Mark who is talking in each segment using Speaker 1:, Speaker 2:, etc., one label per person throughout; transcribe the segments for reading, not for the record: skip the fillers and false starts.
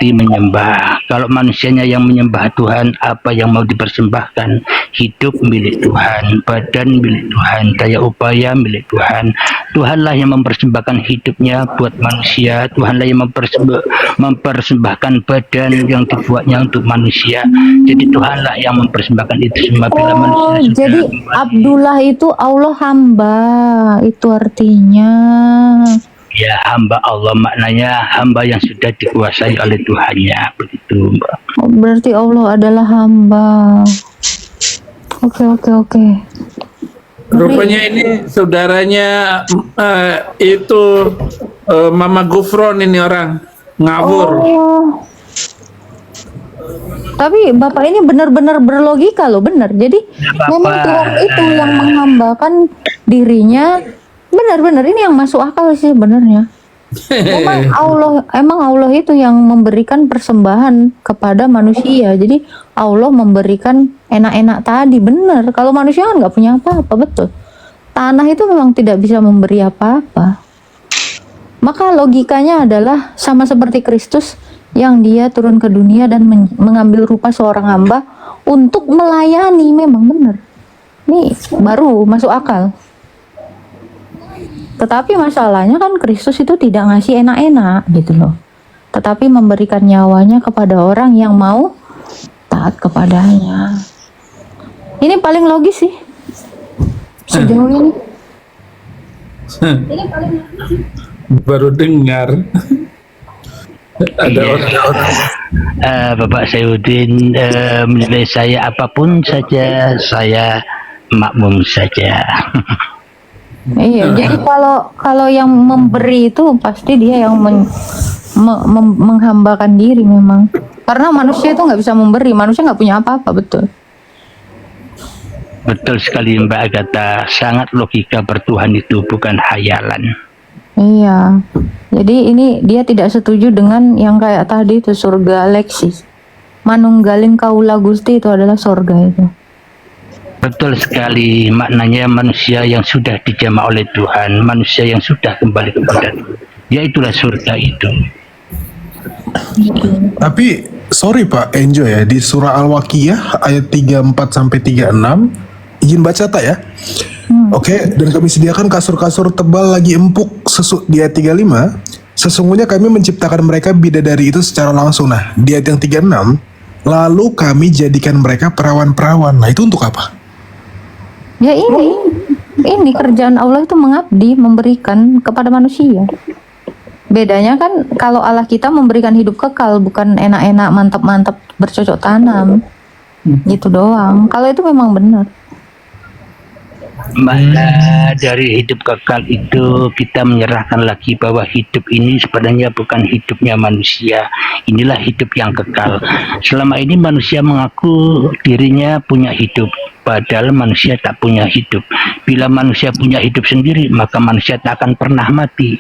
Speaker 1: mati menyembah. Kalau manusianya yang menyembah Tuhan, apa yang mau dipersembahkan? Hidup milik Tuhan, badan milik Tuhan, daya upaya milik Tuhan. Tuhanlah yang mempersembahkan hidupnya buat manusia. Tuhanlah yang mempersembahkan badan yang dibuatnya untuk manusia. Jadi Tuhanlah yang mempersembahkan itu semua. Bila manusia sudah
Speaker 2: Jadi Abdullah itu Allah hamba, itu artinya.
Speaker 1: ya hamba Allah, maknanya hamba yang sudah dikuasai oleh Tuhannya, begitu Mbak.
Speaker 2: Oh, berarti Allah adalah hamba. Oke.
Speaker 3: Rupanya ini saudaranya itu Mama Gufron, ini orang ngawur.
Speaker 2: Oh. Tapi Bapak ini benar-benar berlogika loh, benar. Jadi memang Tuhan itu yang menghambakan dirinya. Benar-benar ini yang masuk akal sih sebenarnya. Emang Allah itu yang memberikan persembahan kepada manusia. Jadi Allah memberikan enak-enak tadi, benar. Kalau manusia kan nggak punya apa-apa, betul. Tanah itu memang tidak bisa memberi apa-apa. Maka logikanya adalah sama seperti Kristus yang dia turun ke dunia dan mengambil rupa seorang hamba untuk melayani, memang benar. Ini baru masuk akal. Tetapi masalahnya kan Kristus itu tidak ngasih enak-enak gitu loh. Tetapi memberikan nyawanya kepada orang yang mau taat kepadanya. Ini paling logis sih sejauh ini. Ini paling logis sih.
Speaker 3: Baru dengar. Ada orang-orang.
Speaker 1: Bapak Sayudin menilai saya apapun saja, saya makmum saja.
Speaker 2: Iya, jadi kalau yang memberi itu pasti dia yang menghambakan diri memang. Karena manusia itu nggak bisa memberi, manusia nggak punya apa-apa, betul.
Speaker 1: Betul sekali Mbak Agatha, sangat logika bertuhan itu bukan hayalan.
Speaker 2: Iya, jadi ini dia tidak setuju dengan yang kayak tadi itu surga Alexis. Manunggalin kaula Gusti itu adalah surga itu.
Speaker 1: Betul sekali, maknanya manusia yang sudah dijamah oleh Tuhan, manusia yang sudah kembali kepada Tuhan, ya itulah surga itu.
Speaker 4: Tapi sorry Pak Enjo ya, di surah Al-Waqiah ayat 34-36, izin baca tak ya? Oke, dan kami sediakan kasur-kasur tebal lagi empuk di ayat 35. Sesungguhnya kami menciptakan mereka bidadari itu secara langsung. Nah, di ayat yang 36, lalu kami jadikan mereka perawan-perawan. Nah, itu untuk apa?
Speaker 2: Ya ini kerjaan Allah itu mengabdi, memberikan kepada manusia. Bedanya kan kalau Allah kita memberikan hidup kekal, bukan enak-enak, mantap-mantap bercocok tanam. Gitu doang. Kalau itu memang benar.
Speaker 1: Maka dari hidup kekal itu kita menyerahkan lagi bahwa hidup ini sebenarnya bukan hidupnya manusia. Inilah hidup yang kekal. Selama ini manusia mengaku dirinya punya hidup, padahal manusia tak punya hidup. Bila manusia punya hidup sendiri, maka manusia tak akan pernah mati.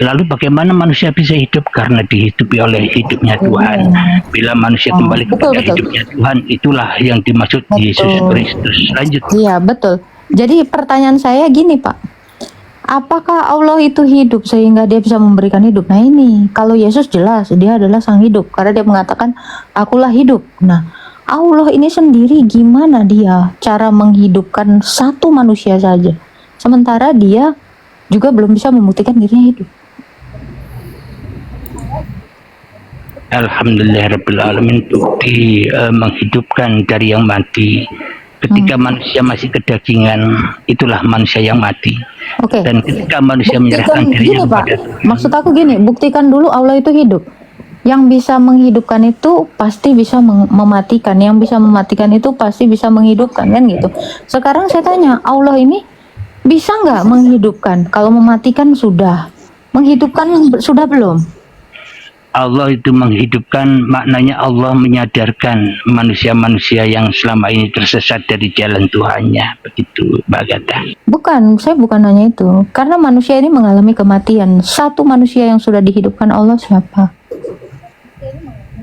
Speaker 1: Lalu bagaimana manusia bisa hidup? Karena dihidupi oleh hidupnya Tuhan. Bila manusia kembali kepada hidupnya Tuhan, itulah yang dimaksud Yesus Kristus. Lanjut.
Speaker 2: Iya, betul. Jadi pertanyaan saya gini Pak, apakah Allah itu hidup sehingga dia bisa memberikan hidup? Nah ini, kalau Yesus jelas dia adalah sang hidup, karena dia mengatakan akulah hidup. Nah Allah ini sendiri gimana dia cara menghidupkan satu manusia saja, sementara dia juga belum bisa membuktikan dirinya hidup?
Speaker 1: Alhamdulillahirrahmanirrahim, bukti menghidupkan dari yang mati. Ketika manusia masih kedagingan, itulah manusia yang mati. Dan ketika manusia menyerahkan dirinya kepada Tuhan.
Speaker 2: Maksud aku gini, buktikan dulu Allah itu hidup. Yang bisa menghidupkan itu pasti bisa mematikan. Yang bisa mematikan itu pasti bisa menghidupkan, kan gitu. Sekarang saya tanya, Allah ini bisa nggak menghidupkan? Kalau mematikan sudah, menghidupkan sudah belum?
Speaker 1: Allah itu menghidupkan, maknanya Allah menyadarkan manusia-manusia yang selama ini tersesat dari jalan Tuhannya, begitu Mbak Agatha.
Speaker 2: Bukan, saya bukan nanya itu. Karena manusia ini mengalami kematian. Satu manusia yang sudah dihidupkan Allah siapa?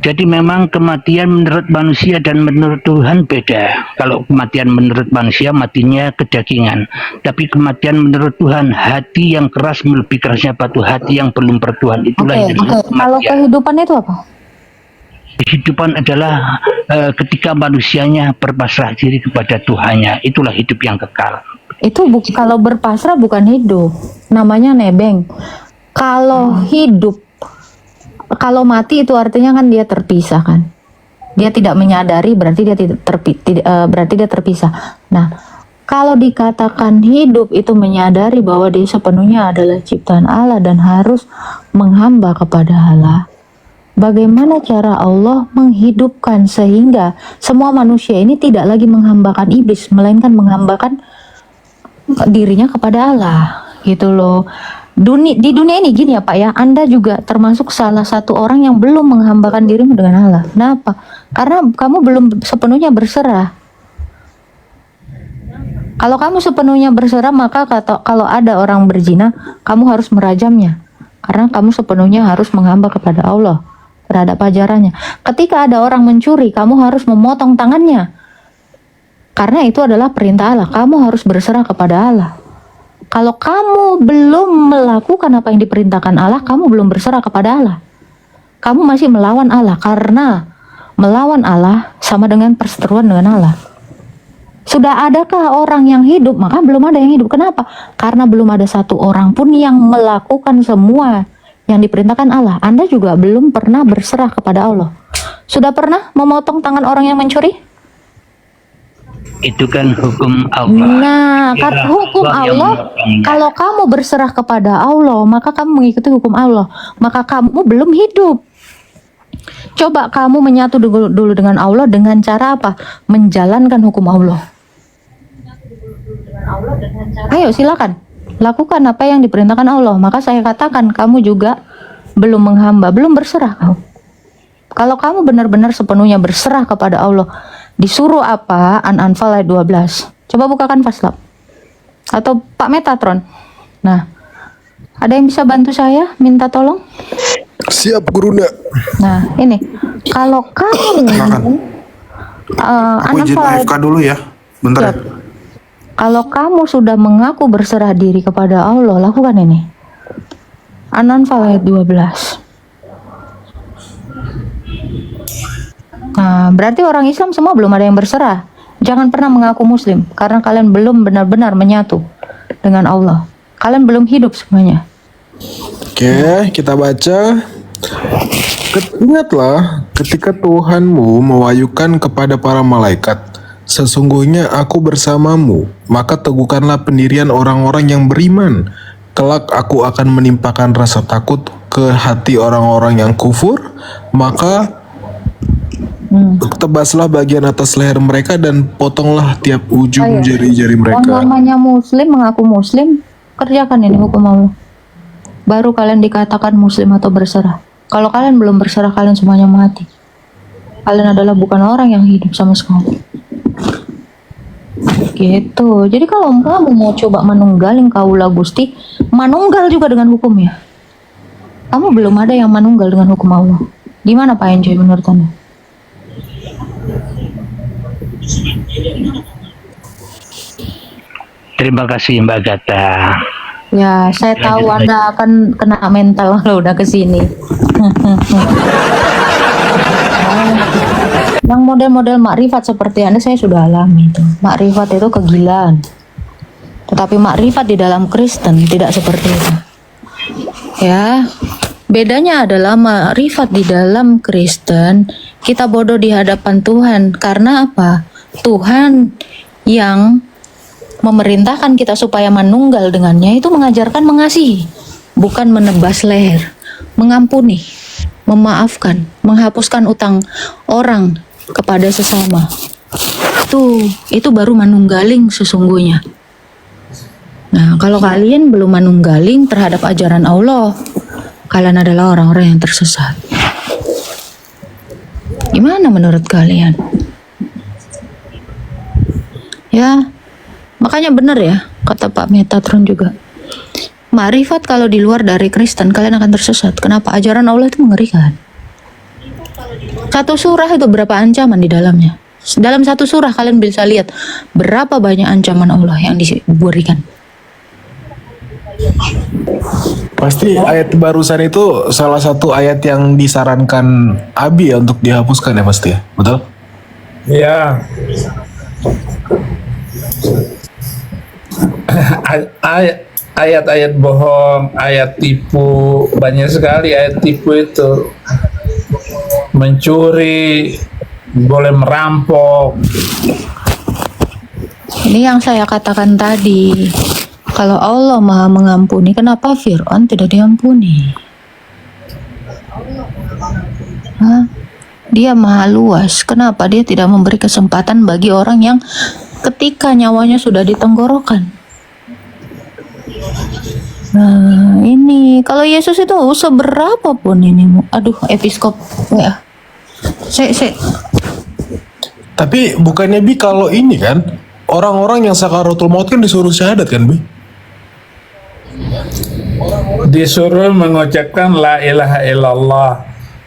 Speaker 1: Jadi memang kematian menurut manusia dan menurut Tuhan beda. Kalau kematian menurut manusia, matinya kedagingan. Tapi kematian menurut Tuhan, hati yang keras melebihi kerasnya batu hati yang belum bertuhan. Itulah yang disebut kematian.
Speaker 2: Kalau kehidupan itu apa?
Speaker 1: Kehidupan adalah ketika manusianya berpasrah diri kepada Tuhannya, itulah hidup yang kekal.
Speaker 2: Itu kalau berpasrah bukan hidup, namanya nebeng. Kalau hidup, kalau mati itu artinya kan dia terpisah kan. Dia tidak menyadari berarti dia berarti dia terpisah. Nah, kalau dikatakan hidup itu menyadari bahwa dia sepenuhnya adalah ciptaan Allah dan harus menghamba kepada Allah. Bagaimana cara Allah menghidupkan sehingga semua manusia ini tidak lagi menghambakan iblis, melainkan menghambakan dirinya kepada Allah, gitu loh. Di dunia ini gini ya Pak ya, Anda juga termasuk salah satu orang yang belum menghambakan dirimu dengan Allah. Kenapa? Karena kamu belum sepenuhnya berserah. Kalau kamu sepenuhnya berserah, maka kalau ada orang berzina, kamu harus merajamnya. Karena kamu sepenuhnya harus menghamba kepada Allah terhadap ajarannya. Ketika ada orang mencuri, kamu harus memotong tangannya. Karena itu adalah perintah Allah. Kamu harus berserah kepada Allah. Kalau kamu belum melakukan apa yang diperintahkan Allah, kamu belum berserah kepada Allah. Kamu masih melawan Allah, karena melawan Allah sama dengan perseteruan dengan Allah. Sudah adakah orang yang hidup? Maka belum ada yang hidup. Kenapa? Karena belum ada satu orang pun yang melakukan semua yang diperintahkan Allah. Anda juga belum pernah berserah kepada Allah. Sudah pernah memotong tangan orang yang mencuri?
Speaker 1: Itu kan hukum Allah.
Speaker 2: Nah, hukum Allah, kalau kamu berserah kepada Allah, maka kamu mengikuti hukum Allah, maka kamu belum hidup. Coba kamu menyatu dulu dengan Allah dengan cara apa? Menjalankan hukum Allah. Ayo silakan, lakukan apa yang diperintahkan Allah. Maka saya katakan kamu juga belum menghamba, belum berserah kamu. Kalau kamu benar-benar sepenuhnya berserah kepada Allah, disuruh apa? An-Anfal ayat 12. Coba bukakan Faslab. Atau Pak Metatron. Nah, ada yang bisa bantu saya? Minta tolong?
Speaker 4: Siap, Gurunda.
Speaker 2: Nah, ini. Kalau kamu
Speaker 5: Aku izin
Speaker 2: An-Anfal ayat
Speaker 5: AFK dulu ya. Bentar ya.
Speaker 2: Siap. Kalau kamu sudah mengaku berserah diri kepada Allah, lakukan ini. An-Anfal ayat 12. Nah, berarti orang Islam semua belum ada yang berserah. Jangan pernah mengaku muslim, karena kalian belum benar-benar menyatu dengan Allah. Kalian belum hidup semuanya.
Speaker 4: Oke, kita baca. Ingatlah ketika Tuhanmu mewahyukan kepada para malaikat, sesungguhnya aku bersamamu, maka teguhkanlah pendirian orang-orang yang beriman. Kelak aku akan menimpakan rasa takut ke hati orang-orang yang kufur, maka tebaslah bagian atas leher mereka dan potonglah tiap ujung jari-jari
Speaker 2: Yang
Speaker 4: mereka.
Speaker 2: namanya muslim, mengaku muslim, kerjakan ini hukum Allah. Baru kalian dikatakan muslim atau berserah. Kalau kalian belum berserah, kalian semuanya mati. Kalian adalah bukan orang yang hidup sama sekali. Gitu. Jadi kalau kamu mau coba manunggalin kaula Gusti, manunggal juga dengan hukumnya. Kamu belum ada yang manunggal dengan hukum Allah. Gimana Pak Enjoy menurut Anda?
Speaker 1: Terima kasih Mbak Gata.
Speaker 2: Ya, saya tahu Anda akan kena mental kalau udah kesini. Yang model-model makrifat seperti Anda saya sudah alami itu. Makrifat itu kegilaan. Tetapi makrifat di dalam Kristen tidak seperti itu. Ya, bedanya adalah makrifat di dalam Kristen kita bodoh di hadapan Tuhan. Karena apa? Tuhan yang memerintahkan kita supaya menunggal dengannya itu mengajarkan mengasihi, bukan menebas leher, mengampuni, memaafkan, menghapuskan utang orang kepada sesama. Itu baru manunggaling sesungguhnya. Nah, kalau kalian belum manunggaling terhadap ajaran Allah, kalian adalah orang-orang yang tersesat. Gimana menurut kalian? Ya, makanya benar ya, kata Pak Metatron juga. Makrifat kalau di luar dari Kristen, kalian akan tersesat. Kenapa? Ajaran Allah itu mengerikan. Satu surah itu berapa ancaman di dalamnya. Dalam satu surah kalian bisa lihat berapa banyak ancaman Allah yang diberikan.
Speaker 4: Pasti ayat barusan itu salah satu ayat yang disarankan Abi ya untuk dihapuskan ya pasti ya, betul?
Speaker 3: Ya. Ayat-ayat bohong, ayat tipu, banyak sekali ayat tipu itu. Mencuri, boleh merampok.
Speaker 2: Ini yang saya katakan tadi. Kalau Allah Maha mengampuni, kenapa Fir'aun tidak diampuni? Hah? Dia Maha luas. Kenapa dia tidak memberi kesempatan bagi orang yang ketika nyawanya sudah di tenggorokan? Nah, ini kalau Yesus itu seberapa pun ini, aduh, episkop, ya.
Speaker 4: Tapi bukannya Bi kalau ini kan orang-orang yang sakaratul maut kan disuruh syahadat kan Bi?
Speaker 3: Disuruh mengucapkan la ilaha illallah.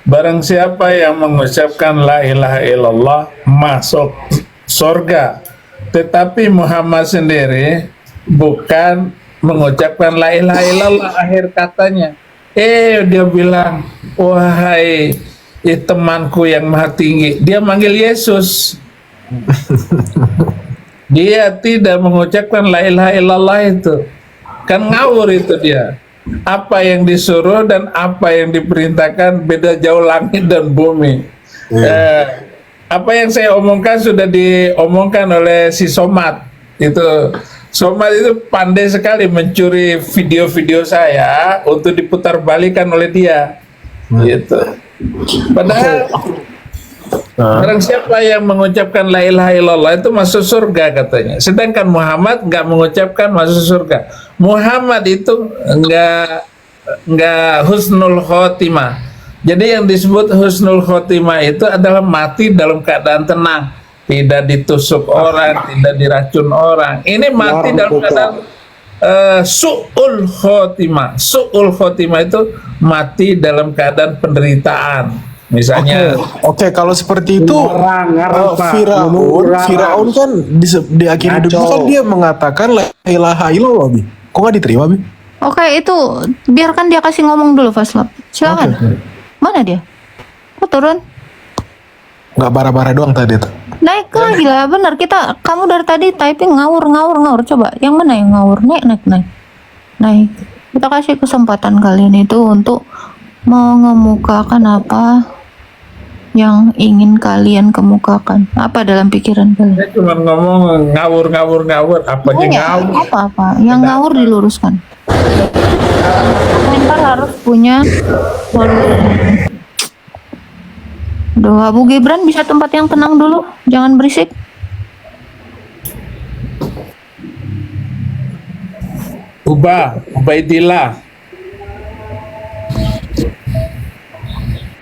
Speaker 3: Barang siapa yang mengucapkan la ilaha illallah masuk surga. Tetapi Muhammad sendiri bukan mengucapkan la ilaha illallah akhir katanya. Dia bilang, wahai temanku yang maha tinggi. Dia manggil Yesus. Dia tidak mengucapkan la ilaha illallah itu. Kan ngawur itu dia. Apa yang disuruh dan apa yang diperintahkan beda jauh langit dan bumi. Apa yang saya omongkan sudah diomongkan oleh si Somad. Somad itu pandai sekali mencuri video-video saya untuk diputar-balikan oleh dia. Gitu. Padahal barang siapa yang mengucapkan la ilaha illallah itu masuk surga katanya. Sedangkan Muhammad nggak mengucapkan masuk surga. Muhammad itu nggak husnul khotimah. Jadi yang disebut husnul khotimah itu adalah mati dalam keadaan tenang, tidak ditusuk orang, tidak diracun orang. Ini mati dalam keadaan su'ul khotimah. Su'ul khotimah itu mati dalam keadaan penderitaan. Misalnya,
Speaker 4: Oke, kalau seperti itu Firaun kan di akhir hidupnya kan dia mengatakan la ilaha illallah Bi. Kok nggak diterima Bi?
Speaker 2: Oke, itu biarkan dia kasih ngomong dulu, Faslab. Silakan.
Speaker 4: Oke.
Speaker 2: Mana dia? Kok turun?
Speaker 4: Nggak bara-bara doang tadi tuh.
Speaker 2: Naik lagi lah, benar. Kamu dari tadi typing ngawur. Coba, yang mana yang ngawur? Naik. Kita kasih kesempatan kalian itu untuk mengemukakan apa yang ingin kalian kemukakan. Apa dalam pikiran kalian?
Speaker 3: saya cuma ngomong ngawur. Apanya ngawur?
Speaker 2: Apa? Yang ngawur diluruskan. Komentar harus punya solusi. Duh, Abu Gibran bisa tempat yang tenang dulu, jangan berisik.
Speaker 3: Ubaidillah.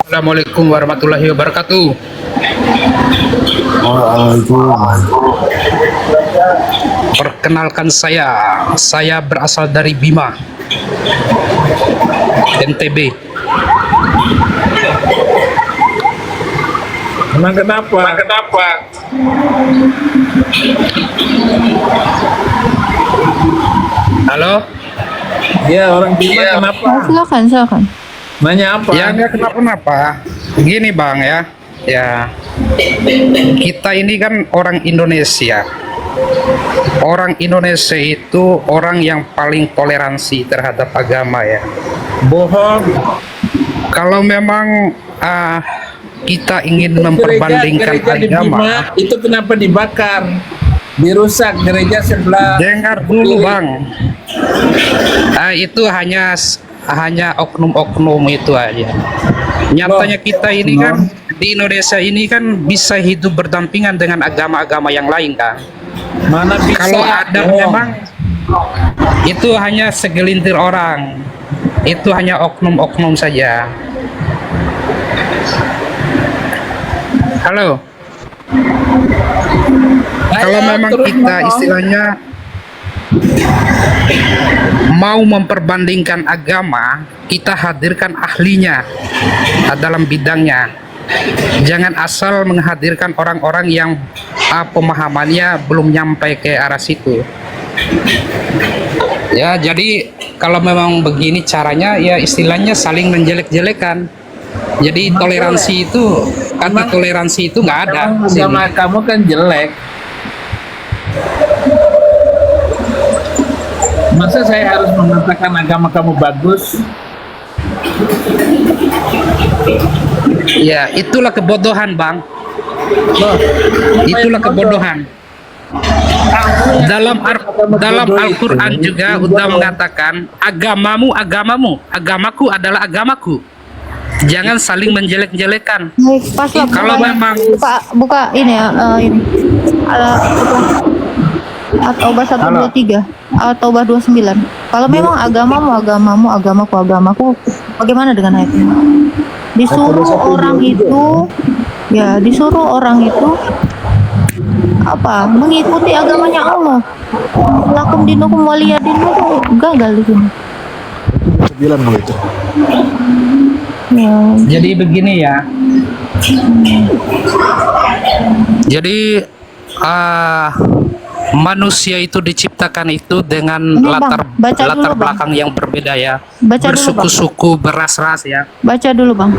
Speaker 5: Assalamualaikum warahmatullahi wabarakatuh. Perkenalkan saya berasal dari Bima, NTB.
Speaker 3: Emang kenapa?
Speaker 5: Halo?
Speaker 3: Ya, orang Bima kenapa?
Speaker 2: Silakan.
Speaker 3: Nanya apa?
Speaker 5: Ya nggak kenapa-napa. Gini bang ya kita ini kan orang Indonesia. Orang Indonesia itu orang yang paling toleransi terhadap agama ya.
Speaker 3: Bohong.
Speaker 5: Kalau memang kita ingin memperbandingkan
Speaker 3: gereja di
Speaker 5: agama,
Speaker 3: Bima itu kenapa dibakar? Dirusak gereja sebelah.
Speaker 5: dengar dulu bang. Itu hanya oknum-oknum itu aja. Nyatanya kita ini kan di Indonesia ini kan bisa hidup berdampingan dengan agama-agama yang lain kan.
Speaker 3: Mana bisa?
Speaker 5: Kalau ada memang itu hanya segelintir orang. Itu hanya oknum-oknum saja. Halo. Kalau memang kita istilahnya mau memperbandingkan agama, kita hadirkan ahlinya dalam bidangnya. Jangan asal menghadirkan orang-orang yang pemahamannya belum nyampe ke arah situ. Ya, jadi kalau memang begini caranya, ya istilahnya saling menjelek-jelekan. Jadi toleransi itu, kata toleransi itu nggak ada.
Speaker 3: Emang agama kamu kan jelek. Masa saya harus mengatakan agama kamu bagus?
Speaker 5: Ya, itulah kebodohan, Bang.
Speaker 3: Loh,
Speaker 5: Itulah kebodohan. Dalam Al-Quran juga udah mengatakan agamamu agamamu, agamaku adalah agamaku. Jangan saling menjelek-jelekan.
Speaker 2: Baik, pas lah.
Speaker 5: Kalau memang
Speaker 2: buka ini ya, ini. At-Taubah 123, At-Taubah 29. Kalau memang agamamu agamamu, agamaku agamaku, bagaimana dengan ayat ini? Disuruh orang itu, ya disuruh orang itu apa? Mengikuti agamanya Allah. Lakum dinukum waliyadin itu gagal di sini.
Speaker 4: 9 kalau itu.
Speaker 2: Ya,
Speaker 5: jadi begini ya. Jadi manusia itu diciptakan itu dengan
Speaker 2: Ini, Bang,
Speaker 5: latar
Speaker 2: baca dulu, Bang.
Speaker 5: belakang yang berbeda ya.
Speaker 2: Baca dulu, Bang.
Speaker 5: Bersuku-suku, beras-ras ya.
Speaker 2: baca dulu Bang.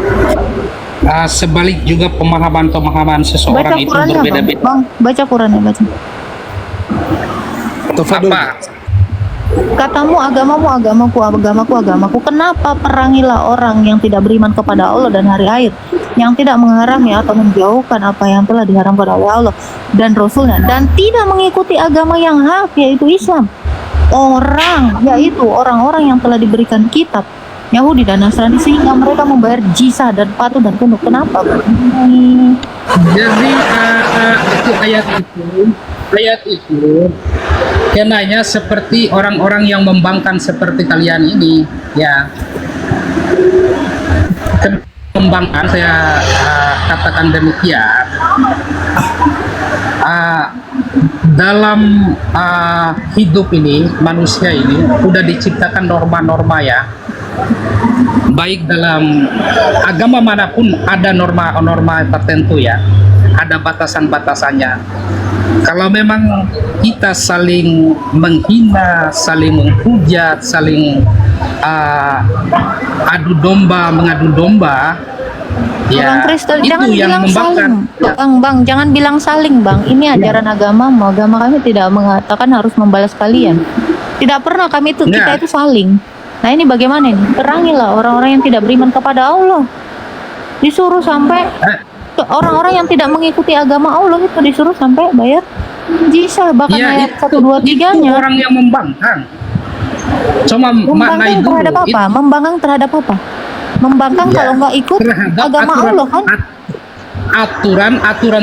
Speaker 5: Sebalik juga pemahaman-pemahaman
Speaker 2: Baca
Speaker 5: seseorang itu
Speaker 2: Qurannya Bang.
Speaker 5: berbeda-beda.
Speaker 2: Bang, baca Qurannya baca.
Speaker 4: Tafadhol.
Speaker 5: Apa?
Speaker 2: Katamu agamamu agamaku agamaku agamaku. Kenapa perangilah orang yang tidak beriman kepada Allah dan hari akhir, yang tidak menghalangi atau menjauhkan apa yang telah diharamkan oleh Allah dan Rasulnya, dan tidak mengikuti agama yang hak, yaitu Islam. Yaitu orang-orang yang telah diberikan kitab Yahudi dan Nasrani, sehingga mereka membayar jizah dan patuh dan tunduk. Kenapa?
Speaker 5: Jadi itu ayat itu kenanya seperti orang-orang yang membangkang seperti kalian ini ya. Membangkang, saya katakan demikian, dalam hidup ini, manusia ini sudah diciptakan norma-norma ya. Baik dalam agama manapun ada norma-norma tertentu ya, ada batasan-batasannya. Kalau memang kita saling menghina, saling menghujat, saling mengadu domba, ya
Speaker 2: Bang Kristen,
Speaker 5: itu
Speaker 2: jangan
Speaker 5: yang
Speaker 2: bilang
Speaker 5: membangkang.
Speaker 2: saling. Bang, jangan bilang saling, Bang. Ini ajaran agama kami tidak mengatakan harus membalas kalian. Tidak pernah kami itu, kita
Speaker 5: Nah.
Speaker 2: itu saling. Nah, ini bagaimana ini? Perangilah orang-orang yang tidak beriman kepada Allah. Disuruh sampai orang-orang yang tidak mengikuti agama Allah itu disuruh sampai bayar jizah, bahkan
Speaker 5: Ya,
Speaker 2: ayat
Speaker 5: itu
Speaker 2: 1, 2, 3-nya.
Speaker 5: orang yang membangkang. Cuma maknai
Speaker 2: Membangkang
Speaker 5: dulu
Speaker 2: terhadap apa?
Speaker 5: itu
Speaker 2: Membangkang terhadap apa? Membangkang
Speaker 5: Ya,
Speaker 2: kalau nggak ikut
Speaker 5: terhadap
Speaker 2: agama Allah kan?
Speaker 5: aturan agama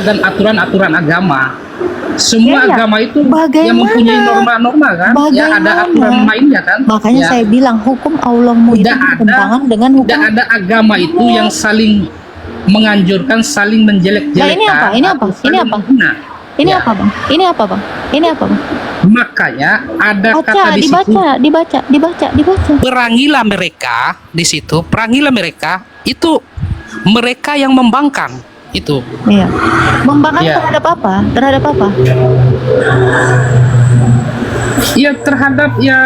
Speaker 5: dan aturan agama. Semua
Speaker 2: Iya,
Speaker 5: agama itu
Speaker 2: bagaimana?
Speaker 5: yang mempunyai norma-norma kan, ya ada aturan
Speaker 2: Bagaimana?
Speaker 5: mainnya kan.
Speaker 2: Makanya
Speaker 5: Ya,
Speaker 2: saya bilang hukum Allahmu itu
Speaker 5: tidak
Speaker 2: bertentangan dengan hukum.
Speaker 5: tidak ada agama itu yang saling menganjurkan, saling menjelek-jelekan.
Speaker 2: Nah, ini apa? Ini apa?
Speaker 5: atau
Speaker 2: Ini
Speaker 5: saling
Speaker 2: apa?
Speaker 5: menghina.
Speaker 2: Ini
Speaker 5: Ya,
Speaker 2: apa, Bang? Ini apa, Bang? Ini apa, Bang?
Speaker 5: makanya ada kata
Speaker 2: Baca,
Speaker 5: di situ,
Speaker 2: dibaca.
Speaker 5: perangilah mereka di situ, perangilah mereka itu, mereka yang membangkang itu.
Speaker 2: Iya. Membangkang
Speaker 5: Ya.
Speaker 2: terhadap apa? Terhadap apa?
Speaker 5: Ya terhadap ya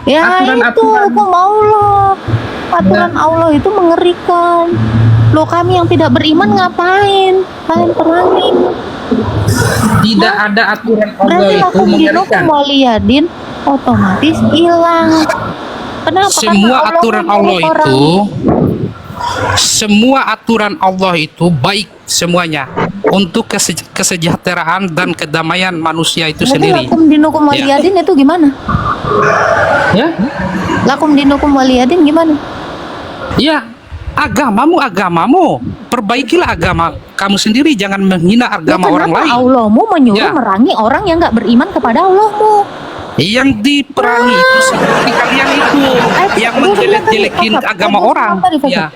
Speaker 2: Ya itu
Speaker 5: aturan-aturan.
Speaker 2: hukum Allah. Aturan Allah itu mengerikan. Loh, kami yang tidak beriman ngapain? Kalian perangi.
Speaker 5: Tidak ada aturan Allah
Speaker 2: Berarti
Speaker 5: itu
Speaker 2: lakum
Speaker 5: mengerikan.
Speaker 2: dinukum waliyadin otomatis hilang. Kenapa?
Speaker 5: Semua
Speaker 2: Karena
Speaker 5: aturan Allah
Speaker 2: memilih orang.
Speaker 5: itu, semua aturan Allah itu baik semuanya untuk kesejahteraan dan kedamaian manusia itu
Speaker 2: Berarti
Speaker 5: sendiri.
Speaker 2: lakum dinukum waliyadin itu gimana?
Speaker 5: Ya,
Speaker 2: Lakum dinukum waliyadin gimana?
Speaker 5: ya, agamamu, perbaikilah agama kamu sendiri, jangan menghina agama
Speaker 2: Ya,
Speaker 5: orang
Speaker 2: kenapa
Speaker 5: lain.
Speaker 2: Allahmu menyuruh
Speaker 5: Ya.
Speaker 2: merangi orang yang nggak beriman kepada Allahmu?
Speaker 5: Yang diperangi itu seperti kalian itu yang menjelek-jelekin agama orang, ya,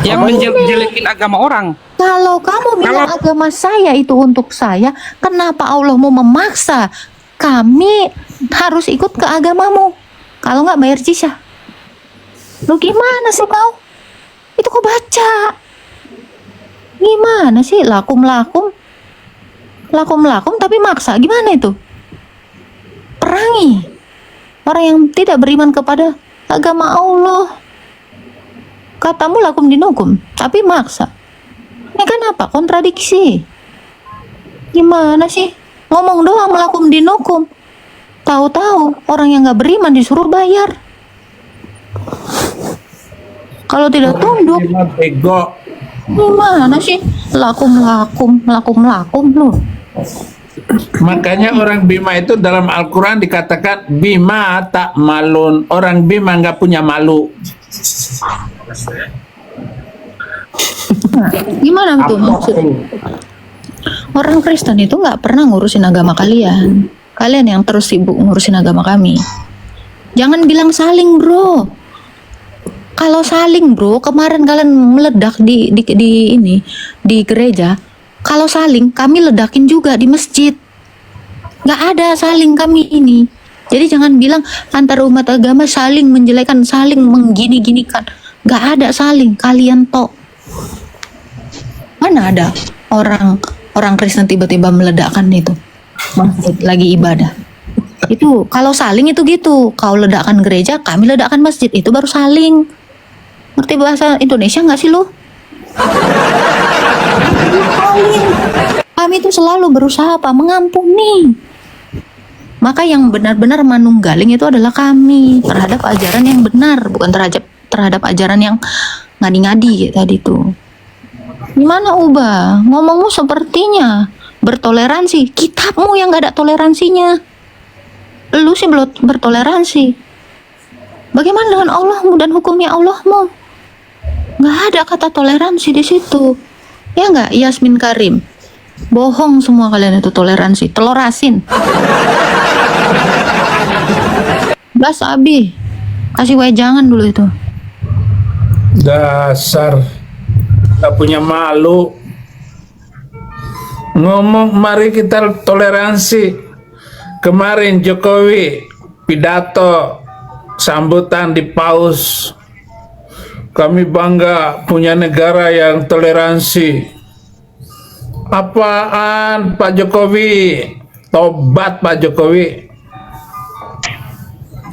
Speaker 5: yang menjelek-jelekin agama orang.
Speaker 2: Kalau kamu bilang agama saya itu untuk saya, kenapa Allahmu memaksa kami harus ikut ke agamamu? Kalau nggak bayar jizah. Lu gimana sih kau? Itu kau baca. Gimana sih lakum tapi maksa? Gimana itu? Perangi. orang yang tidak beriman kepada agama Allah. Katamu lakum dinukum, tapi maksa. Ini kan apa? Kontradiksi. Gimana sih? Ngomong doang lakum dinukum, tahu-tahu orang yang nggak beriman disuruh bayar. Kalau tidak tunduk,
Speaker 3: Bego.
Speaker 2: gimana sih? Lakum loh.
Speaker 3: Makanya orang Bima itu dalam Al-Quran dikatakan Bima tak malun. Orang Bima nggak punya malu.
Speaker 2: Gimana itu maksud? Orang Kristen itu nggak pernah ngurusin agama kalian. Kalian yang terus sibuk ngurusin agama kami. Jangan bilang saling, bro. Kalau saling, bro, kemarin kalian meledak di gereja. Kalau saling, kami ledakin juga di masjid. Nggak ada saling kami ini. Jadi jangan bilang antar umat agama saling menjelekan, saling menggini-ginikan. Nggak ada saling, kalian tok. Mana ada orang Kristen tiba-tiba meledakkan itu masjid lagi ibadah. Itu kalau saling itu gitu. Kau ledakan gereja, kami ledakan masjid. Itu baru saling. Ngerti bahasa Indonesia nggak sih lu? Kami itu selalu berusaha apa? Mengampuni. Maka yang benar-benar manunggaling itu adalah kami terhadap ajaran yang benar, bukan terhadap ajaran yang ngadi-ngadi kayak tadi tuh. Gimana ubah? Ngomongmu sepertinya bertoleransi. Kitabmu yang gak ada toleransinya. Lu sih belum bertoleransi. Bagaimana dengan Allahmu dan hukumnya Allahmu? Nggak ada kata toleransi di situ. Ya nggak, Yasmin Karim? Bohong semua kalian itu toleransi. Telur asin. Bas Abi, kasih wejangan dulu itu.
Speaker 3: Dasar nggak punya malu. Ngomong mari kita toleransi. Kemarin Jokowi pidato sambutan di Paus. Kami bangga punya negara yang toleransi. Apaan Pak Jokowi? Tobat Pak Jokowi.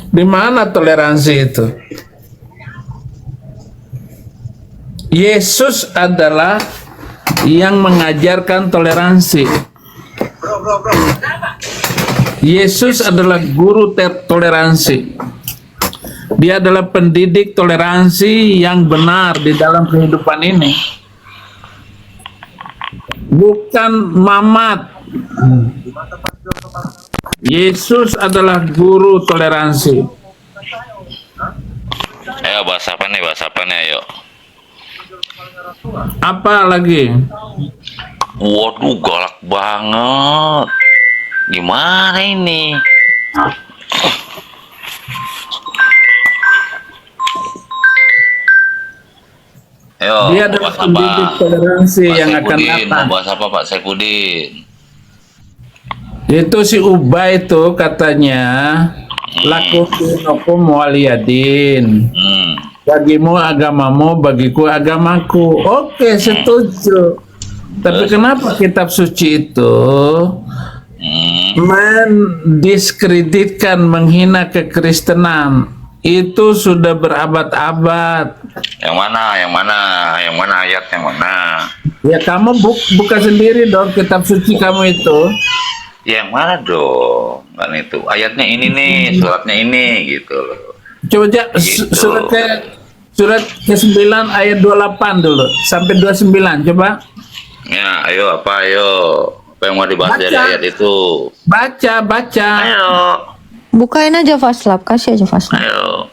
Speaker 3: Di mana toleransi itu? Yesus adalah yang mengajarkan toleransi. Yesus adalah guru toleransi. Dia adalah pendidik toleransi yang benar di dalam kehidupan ini. Bukan Mamat. Yesus adalah guru toleransi.
Speaker 6: Ayo bahas apa nih, ayo.
Speaker 3: Apa lagi?
Speaker 6: Waduh, galak banget. Gimana ini? Ayo,
Speaker 3: Dia
Speaker 6: mau
Speaker 3: adalah
Speaker 6: bahas
Speaker 3: pendidik
Speaker 6: apa?
Speaker 3: toleransi
Speaker 6: Pak
Speaker 3: yang akan
Speaker 6: Saifudin,
Speaker 3: datang.
Speaker 6: mau bahas apa Pak Saifudin?
Speaker 3: Itu si Ubay itu katanya lakum waliyadin. Bagimu agamamu, bagiku agamaku. Oke, setuju. Tapi kenapa kitab suci itu mendiskreditkan, menghina kekristenan? Itu sudah berabad-abad.
Speaker 6: Yang mana ayat yang mana?
Speaker 3: Ya kamu buka sendiri dong kitab suci kamu itu.
Speaker 6: Yang mana dong? Kan itu ayatnya ini nih, suratnya ini gitu loh.
Speaker 3: Coba
Speaker 6: Gitu.
Speaker 3: surat ke-9 ayat 28 dulu sampai 29 coba.
Speaker 6: Ya, ayo. Apa yang mau dibahas dari
Speaker 3: Baca.
Speaker 6: ayat itu?
Speaker 3: Baca.
Speaker 6: Ayo.
Speaker 2: Bukain aja Faslab, kasih aja Faslab.
Speaker 6: Ayo.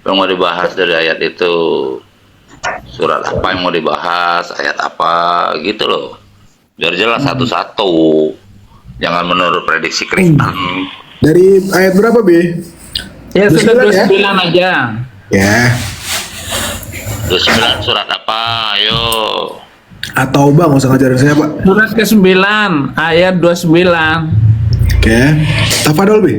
Speaker 6: Yang mau dibahas dari ayat itu? Surat apa yang mau dibahas? Ayat apa? Gitu loh. Biar jelas satu-satu. Jangan menurut prediksi Kristen.
Speaker 4: Dari ayat berapa, Bi?
Speaker 3: Ya sudah
Speaker 4: 29 ya?
Speaker 3: 29 aja.
Speaker 4: Ya.
Speaker 6: 29 surat apa? Ayo.
Speaker 4: Atau Bang, nggak usah ngajarin saya, Pak.
Speaker 3: Surat ke-9 ayat 29.
Speaker 4: Oke. Tafadol, Bi.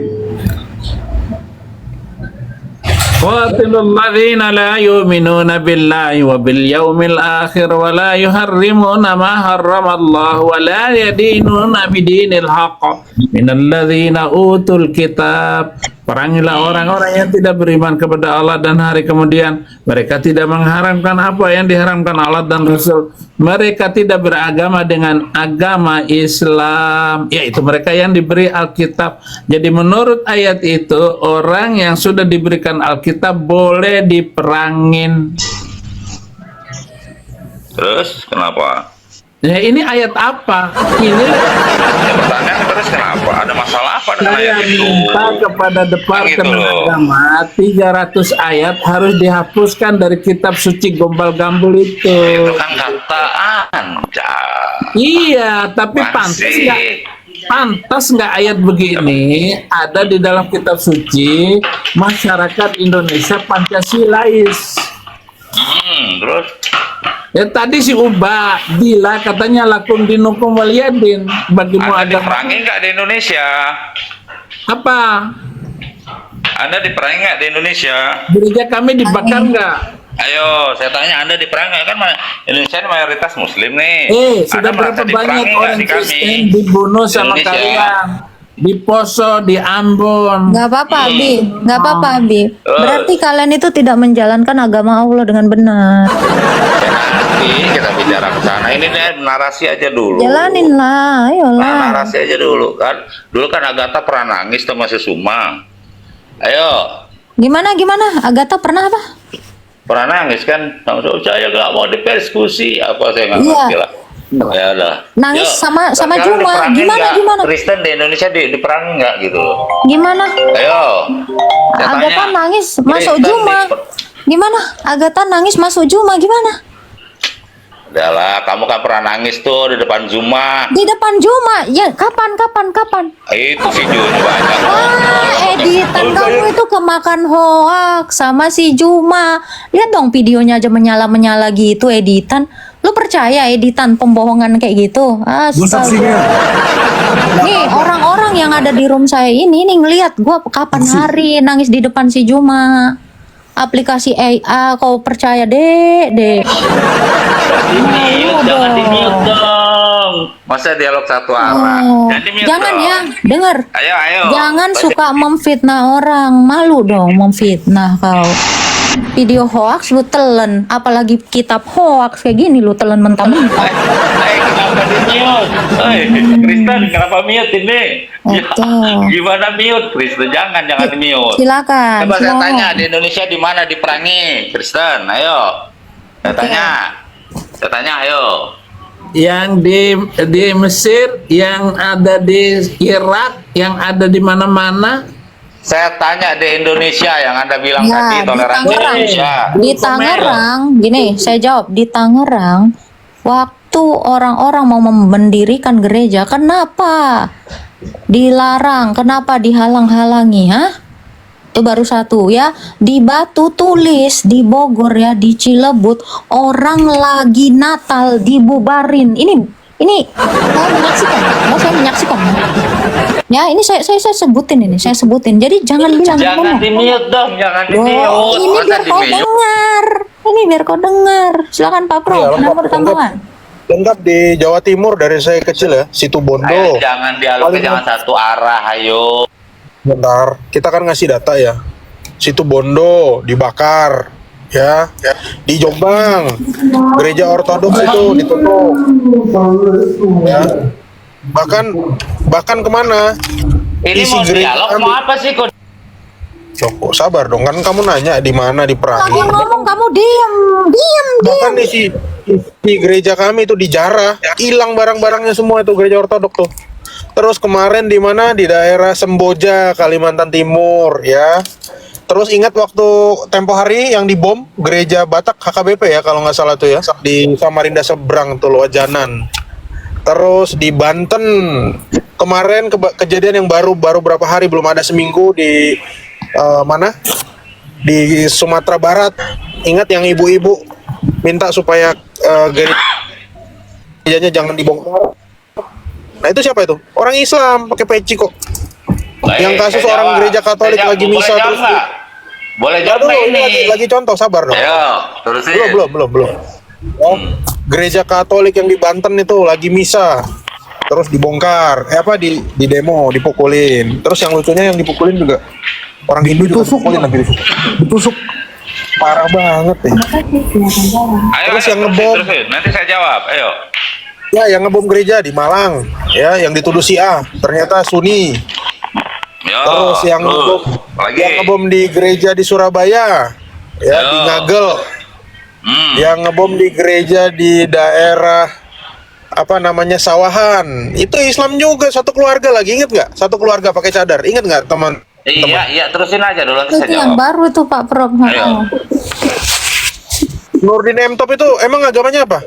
Speaker 3: Qatilul ladzina la yu'minuna billahi wa bil yaumil akhir wa la yuharrimuna ma harramallahu wa la yadinuna bidinil haqq minal ladzina utul kitab Perangilah orang-orang yang tidak beriman kepada Allah dan hari kemudian. Mereka tidak mengharamkan apa yang diharamkan Allah dan Rasul. Mereka tidak beragama dengan agama Islam, yaitu mereka yang diberi Alkitab. Jadi menurut ayat itu, orang yang sudah diberikan Alkitab boleh diperangin.
Speaker 6: Terus kenapa?
Speaker 3: Ya ini ayat apa? Ini
Speaker 6: Ya, pertanyaan terus kenapa? Ada masalah apa dengan
Speaker 3: saya
Speaker 6: ayat itu?
Speaker 3: minta kepada Departemen
Speaker 6: Gitu loh.
Speaker 3: Agama 300 ayat harus dihapuskan dari kitab suci Gombal Gambul itu.
Speaker 6: Itu kan kataan, Cak.
Speaker 3: Iya, tapi pantas nggak ayat begini ada di dalam kitab suci masyarakat Indonesia Pancasilais.
Speaker 6: Terus
Speaker 3: Ya tadi si ubah bila katanya lakum dinukum waliyadin bagimu
Speaker 6: Anda
Speaker 3: agama
Speaker 6: diperangi nggak di Indonesia?
Speaker 3: apa?
Speaker 6: Anda diperangi nggak di Indonesia?
Speaker 3: Gereja kami dibakar nggak?
Speaker 6: Ayo, saya tanya Anda diperangi nggak? Kan Indonesia ini mayoritas Muslim nih.
Speaker 3: Sudah
Speaker 6: Anda
Speaker 3: berapa
Speaker 6: merasa diperangi
Speaker 3: banyak
Speaker 6: nggak
Speaker 3: orang
Speaker 6: di kami?
Speaker 3: Kristen dibunuh sama
Speaker 6: Indonesia.
Speaker 3: kalian? Di Poso, di Ambon.
Speaker 2: Nggak apa-apa, Abi. Nggak apa-apa, Abi. Berarti kalian itu tidak menjalankan agama Allah dengan benar.
Speaker 6: Nanti kita bicara ke sana. Ini nih narasi aja dulu.
Speaker 2: Jalanin lah, ayolah.
Speaker 6: Narasi aja dulu kan. Dulu kan Agatha pernah nangis sama si Suma. Ayo,
Speaker 2: Gimana? Agatha pernah apa?
Speaker 6: pernah nangis kan? Saya nggak mau dipersekusi. Apa saya nggak
Speaker 2: Iya.
Speaker 6: ngerti lah. Ya udah.
Speaker 2: Nangis
Speaker 6: Yuk,
Speaker 2: sama
Speaker 6: sekarang
Speaker 2: Juma.
Speaker 6: diperangi
Speaker 2: Gimana?
Speaker 6: nggak? Kristen di Indonesia diperangi nggak gitu?
Speaker 2: Gimana?
Speaker 6: Ayo. Saya
Speaker 2: Agatha
Speaker 6: tanya.
Speaker 2: nangis masuk
Speaker 6: Kristen
Speaker 2: Juma. Gimana? Agatha nangis masuk Juma gimana?
Speaker 6: Udahlah, kamu kan pernah nangis tuh di depan Zuma.
Speaker 2: Di depan Juma. Ya, kapan?
Speaker 6: Itu si Juma banyak.
Speaker 2: Editan kamu itu kemakan hoax sama si Juma. Lihat dong videonya aja menyala-menyala gitu editan. Lu percaya editan pembohongan kayak gitu?
Speaker 4: Gue
Speaker 2: Astaga.
Speaker 4: saksinya.
Speaker 2: Nih orang-orang yang ada di room saya ini nih ngelihat gua kapan hari nangis di depan si Juma. Aplikasi AI kau percaya dek.
Speaker 6: Jangan di-mute dong. Masa dialog satu arah?
Speaker 2: Oh,
Speaker 6: Jangan di-mute
Speaker 2: jangan
Speaker 6: dong.
Speaker 2: ya, denger.
Speaker 6: Ayo.
Speaker 2: Jangan
Speaker 6: Baca.
Speaker 2: suka memfitnah orang, malu dong memfitnah kau. Video hoax lu telen, apalagi kitab hoax kayak gini lu telen mentah-mentah.
Speaker 6: Kenapa di-mute? Kristen, kenapa mute ini?
Speaker 2: Oke.
Speaker 6: Gimana mute, Kristen? Jangan di-mute.
Speaker 2: Silakan.
Speaker 6: Coba saya
Speaker 2: silakan.
Speaker 6: tanya, di Indonesia di mana diperangi? Kristen, ayo. Saya tanya, ayo.
Speaker 3: Yang di Mesir, yang ada di Irak, yang ada di mana-mana.
Speaker 6: Saya tanya di Indonesia yang Anda bilang
Speaker 2: Ya,
Speaker 6: tadi
Speaker 2: di
Speaker 6: toleransi
Speaker 2: Tangerang.
Speaker 6: Indonesia.
Speaker 2: Di Tangerang, gini, saya jawab di Tangerang. Waktu orang-orang mau mendirikan gereja, kenapa dilarang? Kenapa dihalang-halangi? Hah? Itu baru satu ya. Di Batu Tulis, di Bogor ya, di Cilebut, orang lagi Natal dibubarin. Ini saya menyaksikan. Ya, ini saya sebutin ini, saya sebutin. Jadi jangan bilang
Speaker 6: Jangan
Speaker 2: ngomong.
Speaker 6: di-mute dong, jangan
Speaker 2: Oh,
Speaker 6: di-mute.
Speaker 2: ini
Speaker 6: Masa
Speaker 2: biar kau
Speaker 6: di-mute?
Speaker 2: dengar. Ini biar kau dengar. Silakan Pak Pro,
Speaker 7: Iya,
Speaker 2: nomor
Speaker 7: lengkap.
Speaker 2: tambahan.
Speaker 7: Lengkap di Jawa Timur dari saya kecil ya, Situ
Speaker 6: Ayo,
Speaker 7: Bondo.
Speaker 6: jangan dialognya
Speaker 7: Paling-
Speaker 6: jangan satu arah, ayo.
Speaker 7: Bentar, kita kan ngasih data ya. Situ Bondo dibakar, ya. Di Jombang, gereja ortodoks itu ditutup. Ya. Bahkan kemana?
Speaker 6: Ini
Speaker 7: Isi
Speaker 6: mau
Speaker 7: gereja
Speaker 6: dialog
Speaker 7: kami.
Speaker 6: mau apa sih kok?
Speaker 7: Loh, kok sabar dong, kan kamu nanya di mana
Speaker 2: Lagi
Speaker 7: diperangi.
Speaker 2: ngomong kamu diam.
Speaker 7: Bahkan isi gereja kami itu dijarah, hilang barang-barangnya semua itu gereja ortodoks tuh. Terus kemarin di mana, di daerah Semboja, Kalimantan Timur ya. Terus ingat waktu tempo hari yang dibom gereja Batak HKBP ya kalau nggak salah tuh ya, di Samarinda seberang tuh Loajanan. Terus di Banten kemarin kejadian yang baru berapa hari, belum ada seminggu di mana, di Sumatera Barat. Ingat yang ibu-ibu minta supaya gerejanya jangan dibongkar. Nah itu siapa itu? Orang Islam pakai peci kok. Yang kasus
Speaker 6: saya
Speaker 7: orang
Speaker 6: jawab.
Speaker 7: gereja Katolik
Speaker 6: Saya jawab.
Speaker 7: lagi misa
Speaker 6: Boleh jawab
Speaker 7: terus.
Speaker 6: nggak? Boleh
Speaker 7: Ya
Speaker 6: jawab
Speaker 7: dulu,
Speaker 6: nggak
Speaker 7: ini
Speaker 6: ini?
Speaker 7: lagi contoh, sabar dong.
Speaker 6: Ayo, terusin.
Speaker 7: Belum. Oh, gereja Katolik yang di Banten itu lagi misa. Terus dibongkar, di demo, dipukulin. Terus yang lucunya yang dipukulin juga Orang Hindu juga
Speaker 4: Ditusuk.
Speaker 7: dipukulin lagi
Speaker 4: Ditusuk.
Speaker 7: parah banget nih.
Speaker 6: Ayo,
Speaker 7: Terus yang
Speaker 6: terusin,
Speaker 7: ngebom.
Speaker 6: terusin. Nanti saya jawab. Ayo.
Speaker 7: Ya, yang ngebom gereja di Malang, ya, yang dituduh Syiah, ternyata Sunni.
Speaker 6: Yo,
Speaker 7: Terus yang ngebom,
Speaker 6: lagi.
Speaker 7: yang ngebom di gereja di Surabaya, ya,
Speaker 6: Yo.
Speaker 7: di Ngagel. Yang ngebom di gereja di daerah apa namanya Sawahan, itu Islam juga, satu keluarga lagi, inget nggak? Satu keluarga pakai cadar, inget nggak teman?
Speaker 6: Iya, terusin aja dulu nanti saya
Speaker 2: Itu yang
Speaker 6: jawab.
Speaker 2: baru itu Pak Prof.
Speaker 6: Ayo.
Speaker 7: Nurdin M Top itu emang agamanya apa?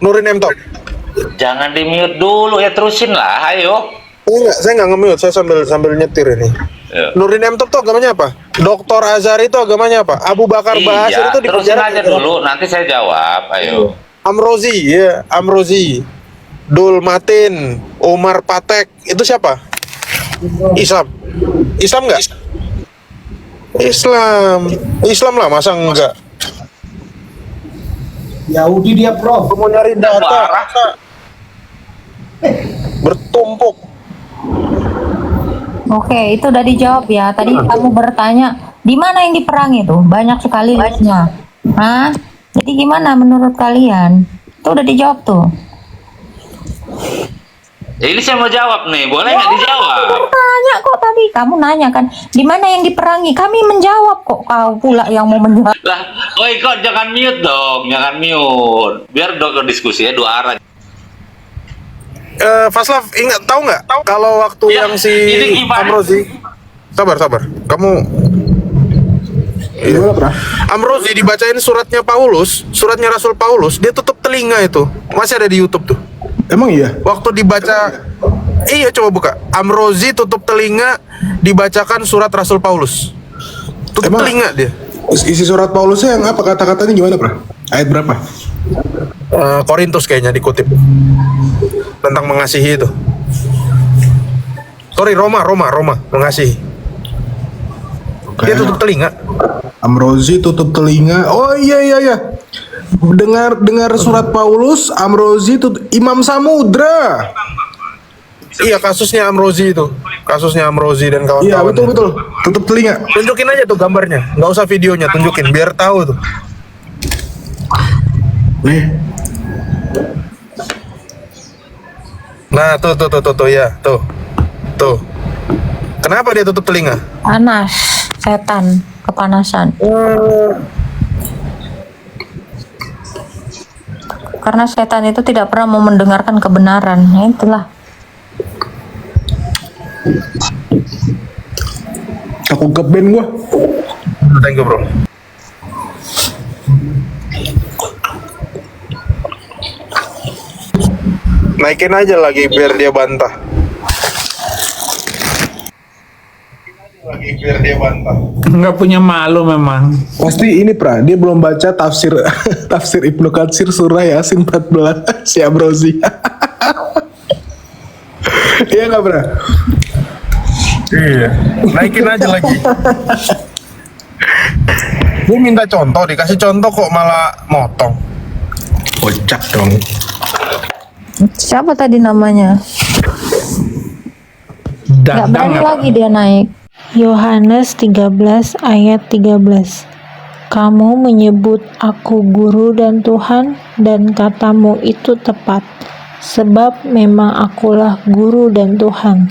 Speaker 7: Nurdin M Top?
Speaker 6: Jangan di mute dulu ya, terusin lah. Ayo.
Speaker 7: Saya nggak nge-mute, saya sambil nyetir ini.
Speaker 6: Yo.
Speaker 7: Nurdin M Top tuh agamanya apa? Dr. Azhar itu agamanya apa? Abu Bakar Basir
Speaker 6: Iya,
Speaker 7: itu di
Speaker 6: terusin
Speaker 7: penjara
Speaker 6: aja dulu. Nanti saya jawab. Ayo.
Speaker 7: Amrozi, ya, Amrozi. Dul Matin, Umar Patek, itu siapa? Islam. Islam nggak? Islam lah, masa enggak?
Speaker 4: Yahudi dia, Prof.
Speaker 7: Mau nyari data
Speaker 6: Parah.
Speaker 7: bertumpuk.
Speaker 2: Oke, itu udah dijawab ya. Tadi kamu bertanya, di mana yang diperangi tuh? Banyak sekali listnya. Hah? Jadi gimana menurut kalian? Itu udah dijawab tuh.
Speaker 6: Ya, ini saya mau jawab nih. Boleh nggak dijawab?
Speaker 2: Tanya kok tadi, kamu nanya kan, di mana yang diperangi? Kami menjawab kok, kau pula yang mau menjawab.
Speaker 6: Lah, oi kok jangan mute dong, jangan mute. Biar diskusinya dua arah.
Speaker 7: Faslav, ingat tahu nggak? Kalau waktu
Speaker 6: Ya,
Speaker 7: yang si
Speaker 6: ini gimana?
Speaker 7: Amrozi, sabar. Kamu
Speaker 4: Gimana, Prof?
Speaker 7: Amrozi dibacain suratnya Paulus, suratnya Rasul Paulus, dia tutup telinga itu. Masih ada di YouTube tuh.
Speaker 4: Emang iya?
Speaker 7: Waktu dibaca, iya coba buka. Amrozi tutup telinga dibacakan surat Rasul Paulus. Tutup
Speaker 4: Emang-
Speaker 7: telinga dia.
Speaker 4: Isi surat Paulusnya yang apa, kata-katanya gimana, Prof? Ayat berapa?
Speaker 7: Korintus kayaknya dikutip tentang mengasihi itu. Sorry, Roma mengasihi.
Speaker 4: Oke.
Speaker 7: Dia tutup telinga.
Speaker 4: Amrozi tutup telinga. Oh iya. Dengar surat Paulus, Amrozi tutup. Imam Samudra.
Speaker 7: Iya, kasusnya Amrozi itu. Kasusnya Amrozi dan
Speaker 4: Iya,
Speaker 7: kawan-kawan.
Speaker 4: betul. Tutup telinga.
Speaker 7: Tunjukin aja tuh gambarnya. Nggak usah videonya, tunjukin biar tahu tuh.
Speaker 4: Nih,
Speaker 7: Nah, tuh ya, tuh. Kenapa dia tutup telinga?
Speaker 2: Panas, setan, kepanasan. Karena setan itu tidak pernah mau mendengarkan kebenaran. Ya, itulah.
Speaker 4: aku ke band gua.
Speaker 7: Thank you, bro. Naikin aja lagi biar dia bantah.
Speaker 3: Nggak punya malu memang.
Speaker 4: Pasti ini, Pra, dia belum baca tafsir tafsir Ibnu Katsir surah Yasin 14 si Amrozi. Iya nggak, Pra?
Speaker 7: Iya. Naikin aja lagi. Dia minta contoh, dikasih contoh kok malah motong.
Speaker 4: Kocak dong.
Speaker 2: Siapa tadi namanya? Gak berani lagi dia naik.
Speaker 8: Yohanes 13 ayat 13. Kamu menyebut aku guru dan Tuhan, dan katamu itu tepat, sebab memang akulah guru dan Tuhan.